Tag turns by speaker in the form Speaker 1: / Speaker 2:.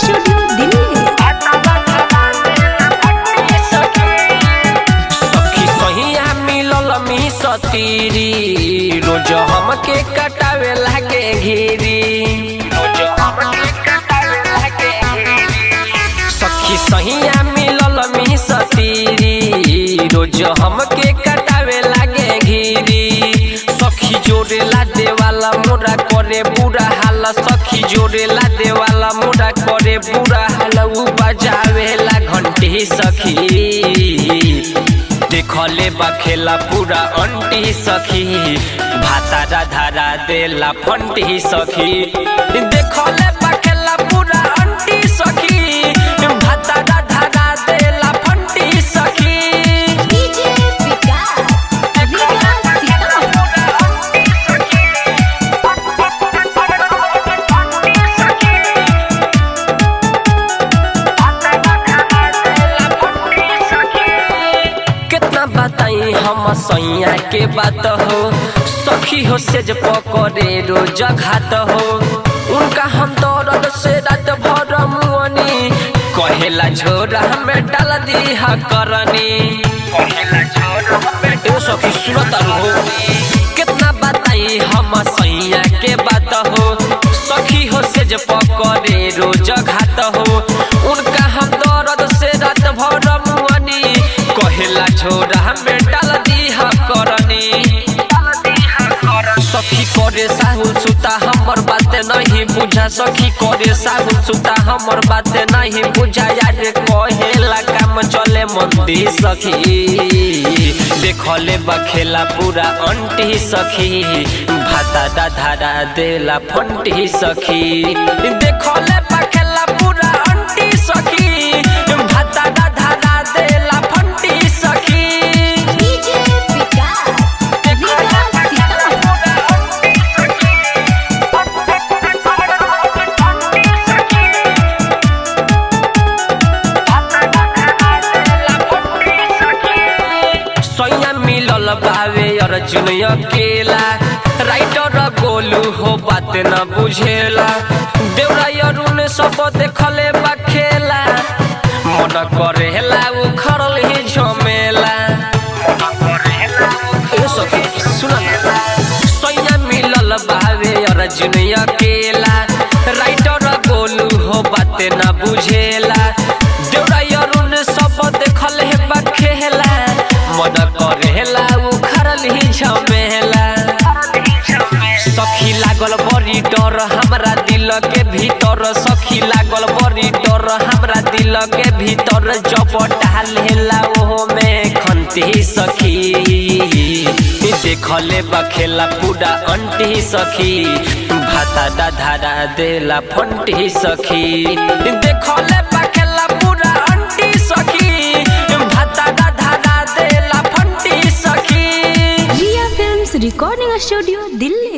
Speaker 1: Studio Delhi.
Speaker 2: सखी सहिया मिलल मी सतीरी रोज हमके कटावे लागे घेरी। सखी सहिया मिलल मी सतीरी रोज हमके कटावे लागे घेरी। सखी जोड़े ला देवाला मोरा करे बुरा हाल। सखी जोड़े ला देवाला मोरा करे बुरा हाल। उ बजावेला घंटी सखी देखले बखेला पूरा अंटी सखी। भातारा धारा देला फंटी सखी देखले बखेला पूरा अंटी सखी। भातारा धारा देला फंटी सखी।
Speaker 1: डीजे विकास
Speaker 2: कितना बताई हम सैया के बात हो। सखी हो सेज पकड़े रोज घात हो। उनका हम दर्द से रात भर मुअनी कहेला झोरा हमें डाल दी करनी। ए सखी सुनत हो कितना बताई हम सैया के बात हो। सखी हो सेज पकड़े रोज घात हो। उनका हम दर्द से रात भर मुअनी कहेला छोरा हमें डाल दी करनी। सखी करे साहुल सुता हमर बातें नहीं बुझा। सखी करे साहुल सुता हमर बातें नहीं बुझा। यार कहेला काम चले मंदी सखी देखले बखेला पूरा अंटी सखी। भातारा धारा देला फंटी सखी देखले बखेला पूरा अंटी सखी। भातारा धारा देला फंटी सखी।
Speaker 1: डीजे विकास
Speaker 2: सैया मिलल बावे अर्जुन अकेला। राइटर गोलू हो बात न बुझेला। देवरा अरुण सब देखले बखेला मन करेला उखड़ल ही झमेला। ए सखी सुन सैया मिलल बावे अर्जुन अकेला। राइटर गोलू हो बात न बुझेला। देवरा अरुण सब देखले बखेला मन करेला उखड़ल ही झमेला। सखी लागल बड़ी डर हमरा दिल के भीतर। सखी लागल बड़ी डर हमरा दिल के भीतर। जब डालेला ओहो में खंती सखी देखले बखेला पूरा अंटी सखी। भातारा धारा देला फंटी सखी देखले बखेला पूरा अंटी सखी। भातारा धारा देला फंटी सखी।
Speaker 1: रिया फिल्म्स रिकॉर्डिंग स्टूडियो दिल्ली।